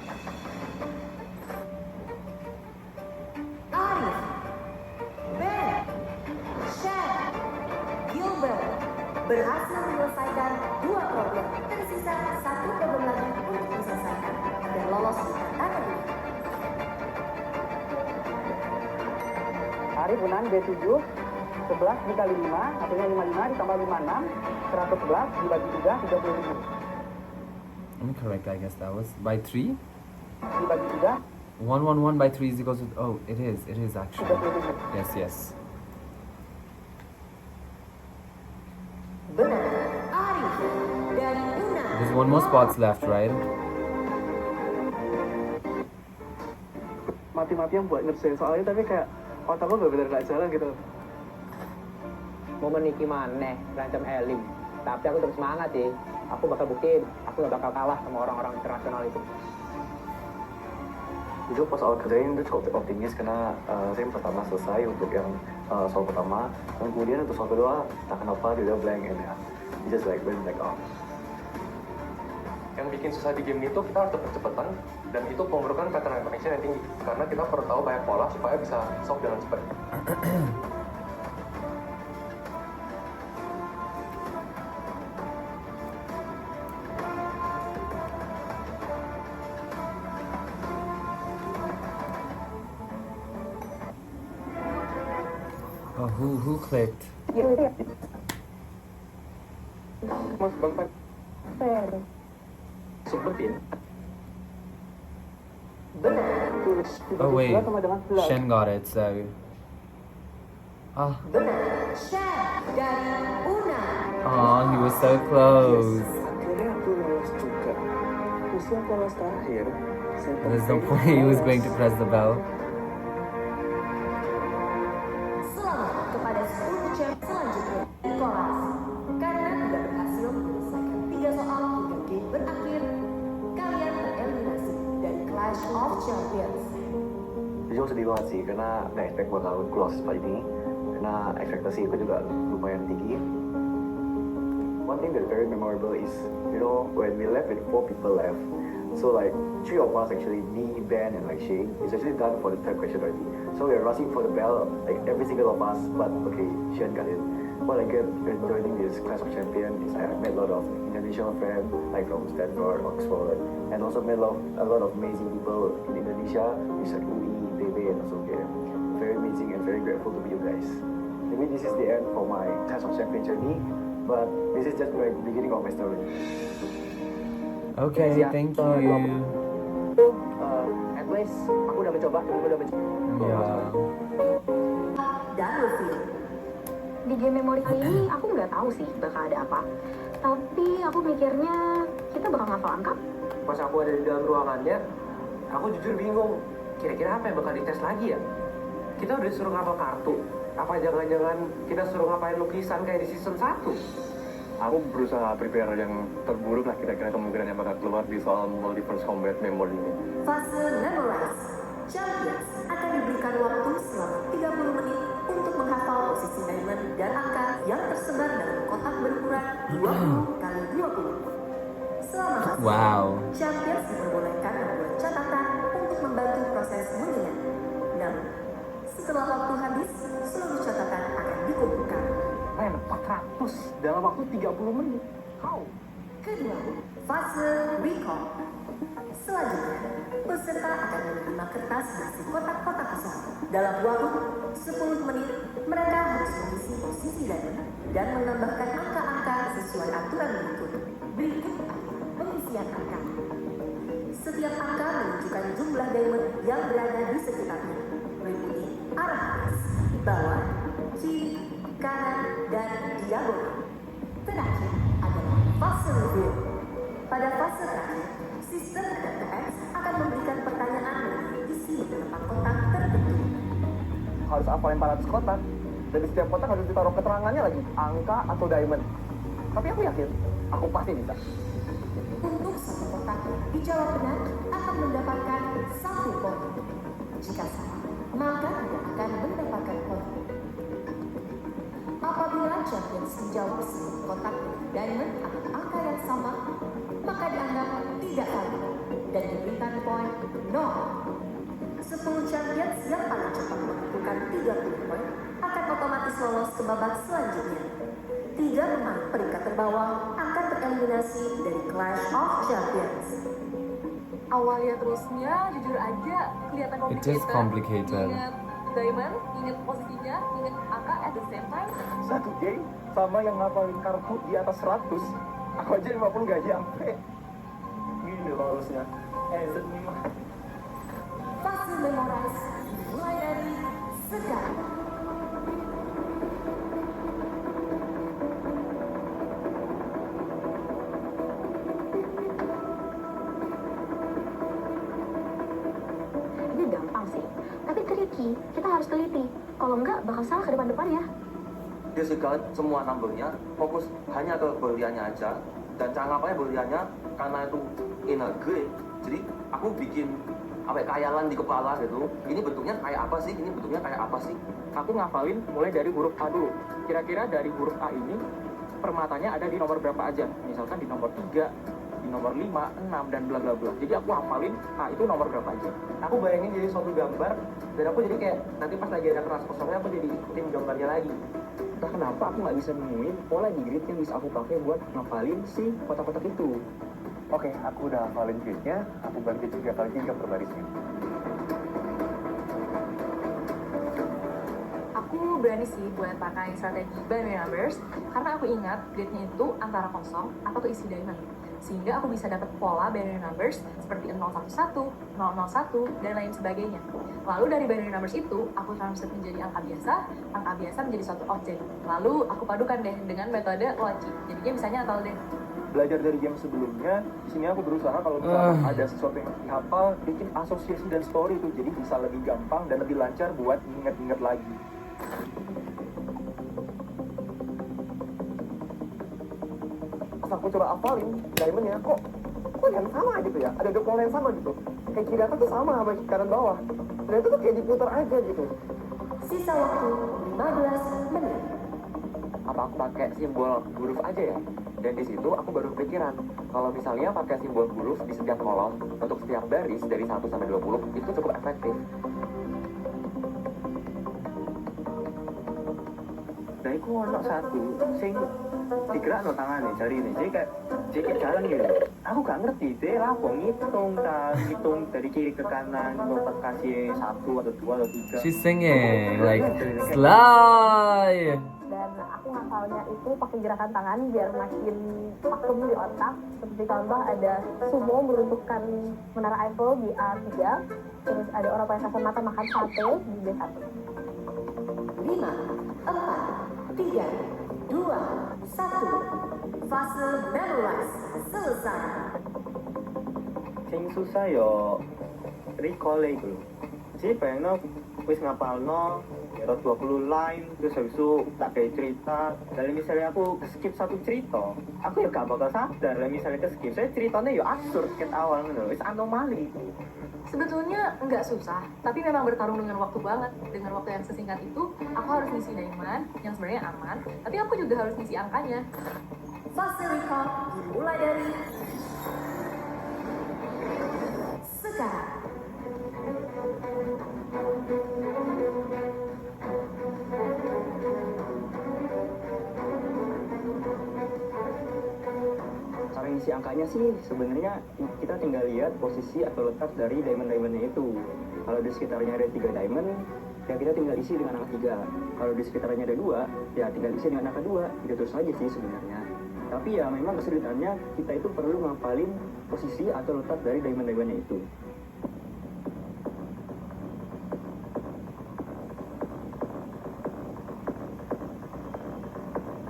Arif, Ben, Shan, Gilbert berhasil menyelesaikan 2 problem. Tersisa 1 problem lagi untuk diselesaikan dan lolos di tantangan ini. Arif Unan B7 11 dikali 5 hasilnya 55 ditambah 56 111 dibagi 3 30.000 Incorrect, I guess that was. By 3? dibagi 3 111 by 3 is equals to... Oh, it is actually. 30.000. Yes, yes. Benar. Arif dari Una. There's one more spots left, right? Mati-matian buat ngerjain soalnya tapi kayak otak gue bener-bener gak jalan gitu. Mau meniki maneh, rancam Elim. Tapi aku terus semangat sih. Aku bakal buktiin, aku gak bakal kalah sama orang-orang internasional itu. Itu pas awal kerjain itu cukup optimis karena rim pertama selesai untuk yang soal pertama, dan kemudian untuk soal kedua tak kenapa dia udah blank and ya he just like went back off. Yang bikin susah di game itu kita harus cepet-cepetan, dan itu memerlukan pattern recognition yang tinggi karena kita perlu tahu banyak pola supaya bisa solve dengan cepat. Oh, who clicked? Mas Bang Pat. Sebutin. Benar. Oh wait, Shen got it, so... Ah, Benar. Shan dari Una. oh, he was so close. Akhirnya aku lolos juga. Usia kelas terakhir. There's no point he was going to press the bell. Selamat kepada 10 champ selanjutnya, Nicholas. Karena tidak berhasil menyelesaikan 3 soal hingga game berakhir, kalian tereliminasi dari Clash of Champions. Jujur sedih banget sih karena nggak expect bakal close seperti ini, karena ekspektasi aku juga lumayan tinggi. One thing that's very memorable is, you know, when we left with 4 people left, so like 3 of us actually, me, Ben, and like Shane, is actually done for the 3rd question already. So we are rushing for the bell, like every single of us, but okay, Shane got it. What I get when joining this Clash of Champions is I met a lot of Indonesian friends, like from Stanford, Oxford, and also met a lot of amazing people in Indonesia, which like Uli, Debe, and also Gary. Very amazing and very grateful to meet you guys. Maybe this is the end for my Clash of Champions journey, but this is just the beginning of my story. Okay, thank you. At least aku udah mencoba, aku udah mencoba. Yeah. Dan Lutfi. Di game memori kali ini aku nggak tahu sih bakal ada apa. Tapi aku mikirnya kita bakal ngafal angka. Pas aku ada di dalam ruangannya, aku jujur bingung. Kira-kira apa yang bakal dites lagi ya? Kita udah suruh ngapal kartu. Apa jangan-jangan kita suruh ngapain lukisan kayak di season 1? Aku berusaha prepare yang terburuk lah kira-kira kemungkinan yang bakal keluar di soal multiverse combat memory ini. Fase Memorize. Champions akan diberikan waktu selama 30 menit untuk menghafal posisi diamond dan angka yang tersebar dalam kotak berukuran 20 kali 20. Selama fase Wow. Champions diperbolehkan membuat catatan untuk membantu proses mengingat. Namun, setelah waktu habis, seluruh catatan akan dikumpulkan. Men, 400 dalam waktu 30 menit. How? Kedua, fase Recall. Selanjutnya, peserta akan menerima kertas berisi kotak-kotak kosong. Dalam waktu 10 menit, mereka harus mengisi posisi diamond dan menambahkan angka-angka sesuai aturan berikut. Berikut pengisian angka. Setiap angka menunjukkan jumlah diamond yang berada di sekitarnya, meliputi arah atas, bawah, kiri, kanan, dan diagonal. Terakhir adalah fase review. Pada fase terakhir, sistem TTX akan memberikan pertanyaan mengenai isi di tempat kotak tertentu. Harus hafalin 400 kotak, dan di setiap kotak harus ditaruh keterangannya lagi, angka atau diamond. Tapi aku yakin, aku pasti bisa. Untuk satu kotak dijawab benar akan mendapatkan 1 poin. Jika salah, maka tidak akan mendapatkan poin. Apabila champions menjawab seluruh kotak diamond atau angka yang sama, maka dianggap tidak valid dan diberikan poin 0. 10 champions yang paling cepat mengumpulkan 30 poin akan otomatis lolos ke babak selanjutnya. 3 pemain peringkat terbawah akan tereliminasi dari Clash of Champions. Awalnya terusnya jujur aja kelihatan It is complicated. Ingat diamond, ingat posisinya, ingat angka at the same time. Satu game sama yang ngapalin kartu di atas 100. Aku aja 50 gaji sampai. Gini loh harusnya. Sedih. Fase Memorize mulai dari sekarang. Ini gampang sih, tapi tricky. Kita harus teliti. Kalau enggak, bakal salah ke depan-depannya. Disregard semua numbernya, fokus hanya ke booleannya aja, dan cara ngapalnya booleannya karena itu in a grid, jadi aku bikin apa ya, khayalan di kepala gitu. Ini bentuknya kayak apa sih? Ini bentuknya kayak apa sih? Aku ngafalin mulai dari huruf A dulu. Kira-kira dari huruf A ini permatanya ada di nomor berapa aja? Misalkan di nomor 3, di nomor 5, 6, dan bla bla bla. Jadi aku hafalin A itu nomor berapa aja. Aku bayangin jadi suatu gambar, dan aku jadi kayak nanti pas lagi ada keras kosongnya aku jadi ikutin gambarnya lagi. Entah kenapa aku nggak bisa nemuin pola di grid yang bisa aku pakai buat ngapalin si kotak-kotak itu. Oke, aku udah hafalin gridnya. Aku bagi 3 kali 3 per barisnya. Aku berani sih buat pakai strategi binary numbers karena aku ingat gridnya itu antara kosong atau keisi diamond. Sehingga aku bisa dapat pola binary numbers seperti 011, 001, dan lain sebagainya. Lalu dari binary numbers itu, aku translate menjadi angka biasa menjadi suatu objek. Lalu aku padukan deh dengan metode logic. Jadinya bisa nyantol deh. Belajar dari game sebelumnya, di sini aku berusaha kalau misalnya ada sesuatu yang dihafal, bikin asosiasi dan story itu, jadi bisa lebih gampang dan lebih lancar buat inget-inget lagi. Pas aku coba hafalin diamondnya, kok yang sama gitu ya, ada 2 pola yang sama gitu, kayak kiri atas tuh sama sama kanan bawah, dan itu tuh kayak diputar aja gitu. Sisa waktu 15 menit. Apa aku pakai simbol huruf aja ya? Dan di situ aku baru pikiran, kalau misalnya pakai simbol huruf di setiap kolom untuk setiap baris dari 1 sampai 20 itu cukup efektif. Nah, itu ono satu sing digerakno tangane jari ini. Jadi kayak jalan gitu. Aku gak ngerti deh lah, hitung dari kiri ke kanan, lompat kasih 1 atau 2 atau 3. She's singing like slide. Dan aku ngafalnya itu pakai gerakan tangan biar makin pakem di otak. Seperti contoh ada sumo meruntuhkan menara Eiffel di A3, terus ada orang pakai kacamata makan sate di B1. 5, 4, 3, 2, 1. Fase memorize selesai. Sing susah yo recall iku lho. Jadi bayangno wis ngapalno ya 20 line terus habis itu tak kayak cerita. Dan misalnya aku skip satu cerita, aku ya gak bakal sadar lah misalnya ke skip. Saya ceritanya ya absurd ket awal ngono, wis anomali. Sebetulnya nggak susah, tapi memang bertarung dengan waktu banget. Dengan waktu yang sesingkat itu, aku harus ngisi diamond yang sebenarnya aman, tapi aku juga harus ngisi angkanya. Fase recall dimulai dari sekarang. Cara ngisi angkanya sih sebenarnya kita tinggal lihat posisi atau letak dari diamond-diamondnya itu. Kalau di sekitarnya ada 3 diamond, ya kita tinggal isi dengan angka 3. Kalau di sekitarnya ada 2, ya tinggal isi dengan angka 2. Gitu saja sih sebenarnya. Tapi ya memang kesulitannya kita itu perlu ngapalin posisi atau letak dari diamond-diamondnya itu.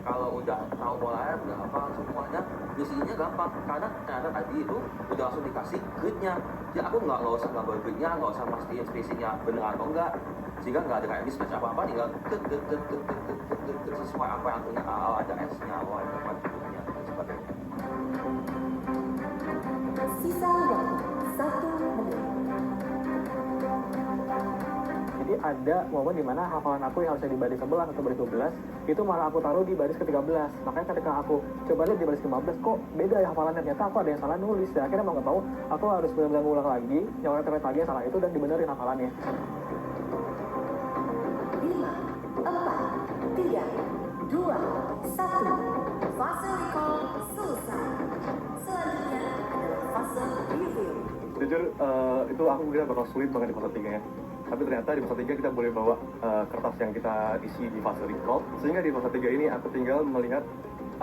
Kalau udah tahu polanya, udah apa semuanya, ngisinya gampang. Karena ternyata tadi itu udah langsung dikasih gridnya. Jadi aku nggak usah gambar gridnya, nggak usah mastiin spacingnya bener atau enggak. Jika nggak ada kayak mismatch apa-apa, tinggal sesuai apa yang punya ada S-nya, ada kuantitasnya, dan sebagainya. Sisa waktu 1 menit. Jadi ada momen dimana hafalan aku yang harusnya di baris 11 atau baris 12 itu malah aku taruh di baris ke-13. Makanya ketika aku coba lihat di baris ke-15 kok beda ya hafalannya, ternyata aku ada yang salah nulis. Dan akhirnya mau nggak mau aku harus benar-benar ngulang lagi, nyoret-nyoret lagi yang salah itu dan dibenerin hafalannya. 5, 4, 3, 2, 1. Fase recall selesai. Selanjutnya adalah fase review. Jujur, itu aku kira bakal sulit banget di fase 3 ya. Tapi ternyata di fase 3 kita boleh bawa kertas yang kita isi di fase recall. Sehingga di fase 3 ini aku tinggal melihat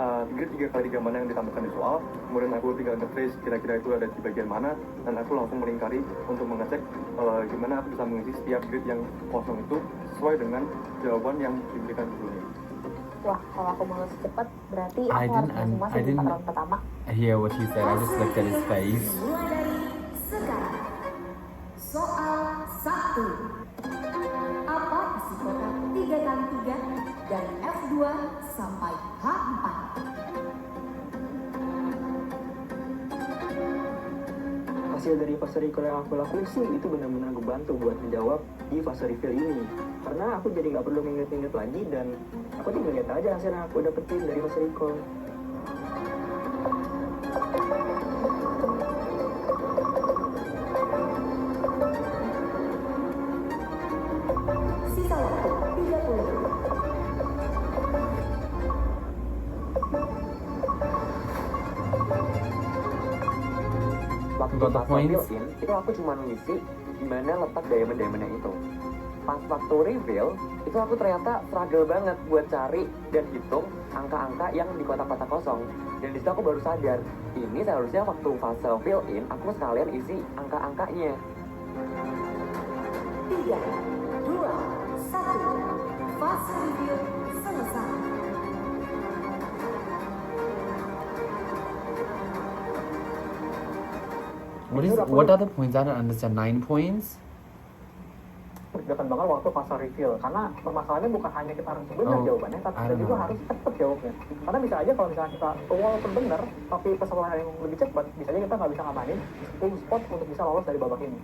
3 kali 3 mana yang ditambahkan di soal. Kemudian aku tinggal nge-trace kira-kira itu ada di bagian mana. Dan aku langsung melingkari untuk mengecek gimana aku bisa mengisi setiap grid yang kosong itu sesuai dengan jawaban yang diberikan sebelumnya. Wah, kalau aku mau cepat berarti I aku harus didn't- semua I sih di didn't- round pertama. I hear what he said. I just looked at his face. Mulai dari sekarang. Soal 1. Apa isi kotak 3x3 dari F2 sampai H4? Hasil dari fase recall yang aku lakuin sih itu benar-benar ngebantu buat menjawab di fase reveal ini. Karena aku jadi nggak perlu nginget-nginget lagi dan aku tinggal lihat aja hasil yang aku dapetin dari fase recall. Sisa waktu 30 menit. Waktu Got the pas points. reveal in, itu aku cuma ngisi di mana letak diamond-diamondnya itu. Pas waktu reveal, itu aku ternyata struggle banget buat cari dan hitung angka-angka yang di kotak-kotak kosong. Dan disitu aku baru sadar, ini seharusnya waktu fase fill in, aku sekalian isi angka-angkanya. 3, 2, 1. Fase review selesai. What are the points? I don't understand. 9 points? Deg-degan banget waktu fase reveal karena permasalahannya bukan hanya kita harus benar Oh, jawabannya, tapi I kita don't juga know. harus cepat jawabnya. Karena bisa aja kalau misalnya kita walaupun benar tapi kesalahan yang lebih cepat, bisa aja kita nggak bisa ngamanin full spot untuk bisa lolos dari babak ini.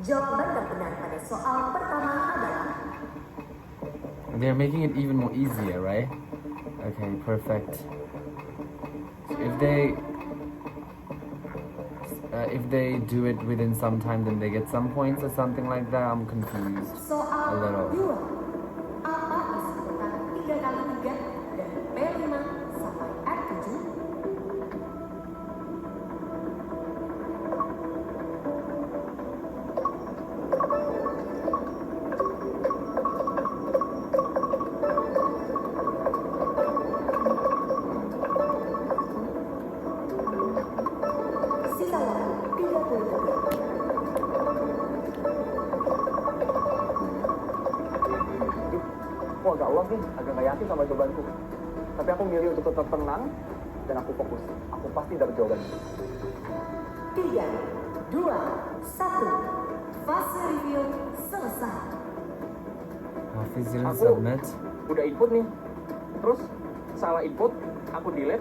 Jawaban yang benar pada soal pertama adalah They're making it even more easier, right? Okay, perfect. If they do it within some time, then they get some points or something like that. I'm confused a soal little. 2. Apa isi kotak 3x3 dari P5 sampai F7? Sisa waktu 30 menit. lolos nih, agak gak yakin sama jawabanku. Tapi aku milih untuk tetap tenang dan aku fokus. Aku pasti dapat jawaban. 3, 2, 1. Fase review selesai. Hafiz didn't Aku submit. udah input nih, terus salah input, aku delete,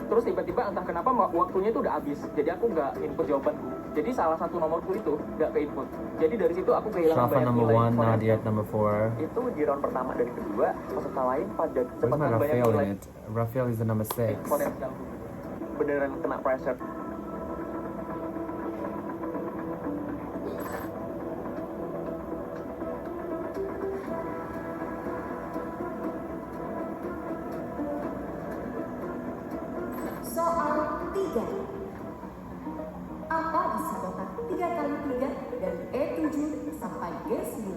terus tiba-tiba entah kenapa waktunya itu udah habis, jadi aku nggak input jawabanku. Jadi salah satu nomorku itu nggak ke input. Jadi dari situ aku kehilangan Shafa banyak number nilai. 1, Nadia at number 4. Itu di round pertama dan kedua, peserta lain pada Where's cepat my banyak Raphael nilai in it? Raphael is the number 6. eksponensial. Beneran kena pressure. Soal 3. Apa isi kotak 3 kali 3 dari E7 sampai G9?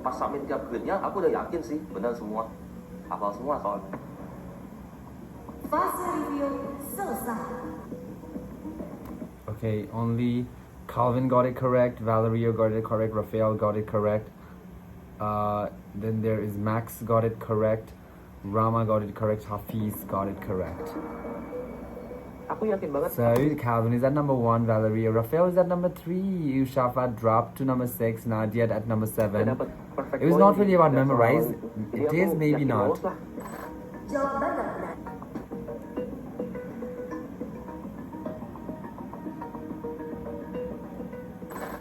Pas submit tiap grade-nya, aku udah yakin sih benar semua, hafal semua soalnya. Fase review selesai. Okay, only Calvin got it correct, Valerio got it correct, Raphael got it correct. Then there is Max got it correct, Rama got it correct, Hafiz got it correct. Aku yakin banget. So Calvin is at number 1, Valerio, Raphael is at number 3, Shafa dropped to number 6, Nadia at number 7. It was not really about memorize. It is maybe not. Jawaban tak benar.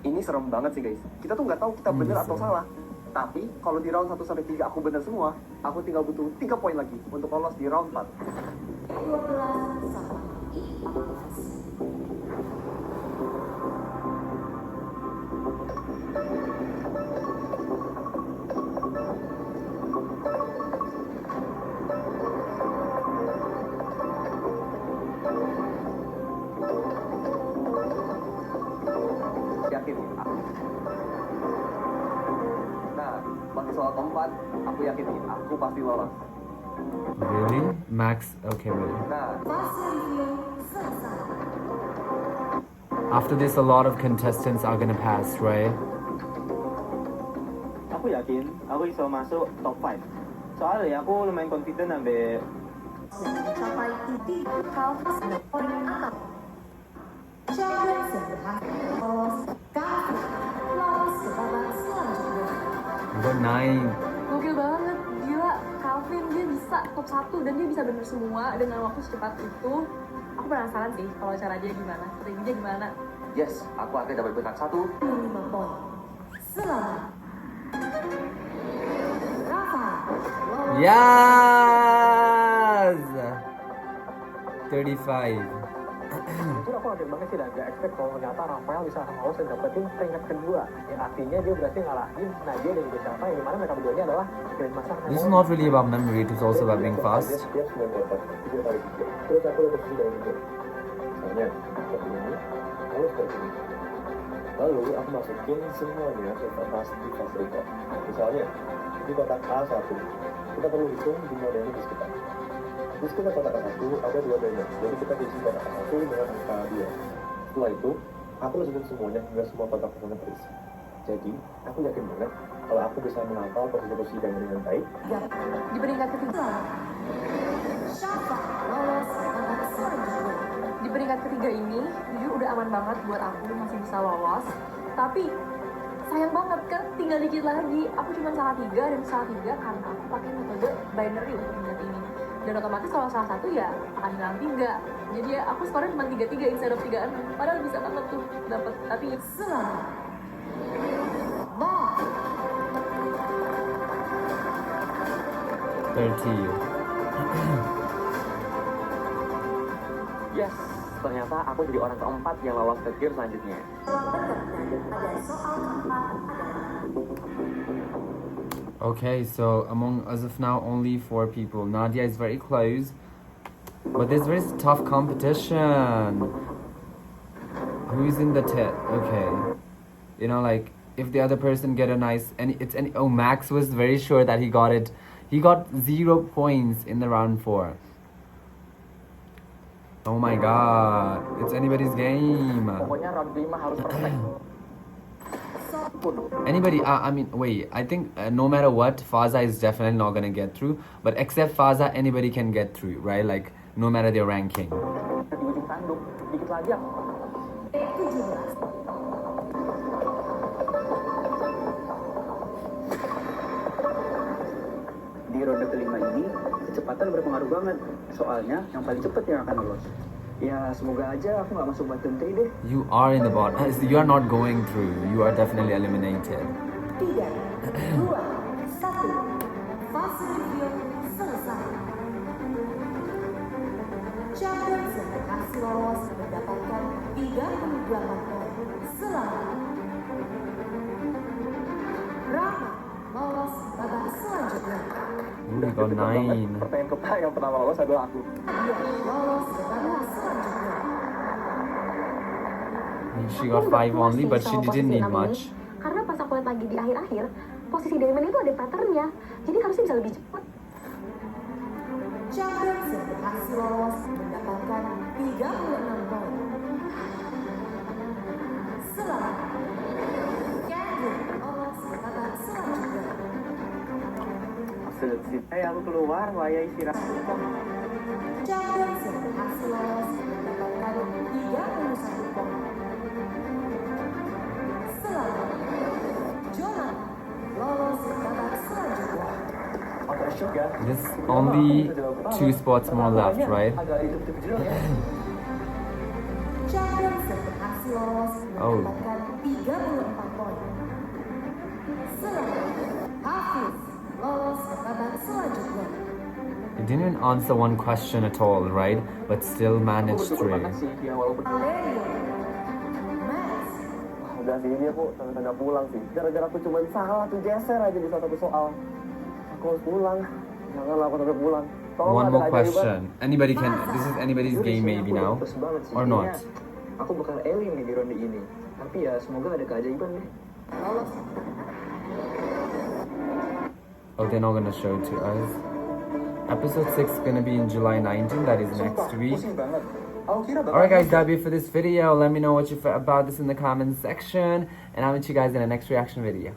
Ini serem banget sih guys. Kita tuh nggak tahu kita bener atau salah. Tapi kalau di round 1 sampai 3 aku bener semua, aku tinggal butuh 3 poin lagi untuk lolos di round 4. 12 sampai 14. Yakin. Nah, pas soal keempat, aku yakin nih, aku pasti lolos. Really? Max? Okay, really. Nah, Fase review selesai. After this, a lot of contestants are gonna pass, right? Aku yakin aku bisa masuk top 5. Soalnya aku lumayan confident sampai Mencapai titik Kalvas dan poin atap. Champions yang berhasil lolos Kalvas lolos ke babak selanjutnya. We got 9. Gokil banget, gila. Calvin dia bisa top 1 dan dia bisa bener semua dengan waktu secepat itu. Aku penasaran sih kalau cara dia gimana, strateginya gimana. Yes, aku akhirnya dapat peringkat 1. 5 poin. Selamat. Rafa lolos. Yes! 35. Jujur aku kaget banget sih dan gak expect kalau ternyata Raphael bisa lolos dan dapetin peringkat kedua. Yang artinya dia berarti ngalahin Nadia dan juga Shafa yang dimana mereka berdua ini adalah grandmaster. This is not really about memory, it is also about being fast. Dia 9 kotak, 3 kali 3. Terus aku dapat 3 ini. Misalnya, seperti ini, lalu seperti ini. Lalu aku masukin semuanya ke kertas di fast record. Misalnya, di kotak A1, kita perlu hitung jumlah damage kita. Di sekitar kotak A1 ada 2 damage, jadi kita isi kotak A1 dengan angka 2. Setelah itu, aku masukin semuanya hingga semua kotak-kotaknya terisi. Jadi, aku yakin banget kalau aku bisa menangkal posisi-posisi dengan baik. Di peringkat ketiga. Shafa lolos ke babak selanjutnya. Di peringkat ketiga ini, jujur udah aman banget buat aku masih bisa lolos. Tapi sayang banget kan tinggal dikit lagi. Aku cuma salah 3 dan salah 3 karena aku pakai metode binary untuk ingat ini. Dan otomatis kalau salah satu ya akan hilang 3. Jadi ya aku skornya cuma 3-3 instead of 3-6. Padahal bisa banget tuh dapet. Tapi Selamat. Ball. 30. Yes, ternyata aku jadi orang keempat yang lolos ke game selanjutnya. Jawaban terbenar pada soal keempat adalah Okay, so among as of now, only 4 people. Nadia is very close, but there's very tough competition. Who's in the okay. You know, like if the other person get a nice oh, Max was very sure that he got it. He got 0 points in the round 4. Oh my god, it's anybody's game. Pokoknya round 5 harus perfect. Anybody, I mean, wait, I think no matter what, Faza is definitely not gonna get through. But except Faza, anybody can get through, right? Like, no matter their ranking. Di ujung tanduk, dikit lagi aku. Di ronde kelima ini, kecepatan berpengaruh banget. Soalnya yang paling cepat yang akan lolos. Ya, semoga aja aku nggak masuk bottom 3 deh. You are in the bottom. You are not going through. You are definitely eliminated. 3, 2, 1. Fase review selesai. Champions yang berhasil lolos mendapatkan 38 poin. Selamat. Rama lolos babak selanjutnya. Ooh, we got 9. Pertanyaan kepala yang pertama lolos adalah aku. Dia lolos ke babak selanjutnya. She got 5 only, but she didn't need much. Karena pas aku lihat lagi di akhir-akhir, posisi Diamond itu ada patternnya, jadi harusnya bisa lebih cepat. Champions yang berhasil lolos mendapatkan 36 poin. Selamat. Kendrick lolos ke babak selanjutnya. Aku keluar, Waya istirahat. Champions yang berhasil lolos mendapatkan 31 poin. Selamat. Jonathan lolos ke babak selanjutnya. There's only 2 spots more left, right? Champions yang berhasil lolos mendapatkan 34 poin. Selamat. Hafiz lolos ke babak selanjutnya. He didn't even answer one question at all, right? But still managed through. Udah sih, ini aku tanda-tanda pulang sih. Gara-gara aku cuma salah tuh geser aja di satu soal. Aku harus pulang. Janganlah aku sampai pulang. Tolong One ada more keajaiban. question. Anybody can. This is anybody's game maybe now, or not. Aku bakal elim nih di ronde ini. Tapi ya semoga ada keajaiban deh. Oh, they're not gonna show it to us. Episode 6 is gonna be in July 19. That is next week. Alright guys, that'll be it for this video. Let me know what you felt about this in the comments section. And I'll meet you guys in the next reaction video.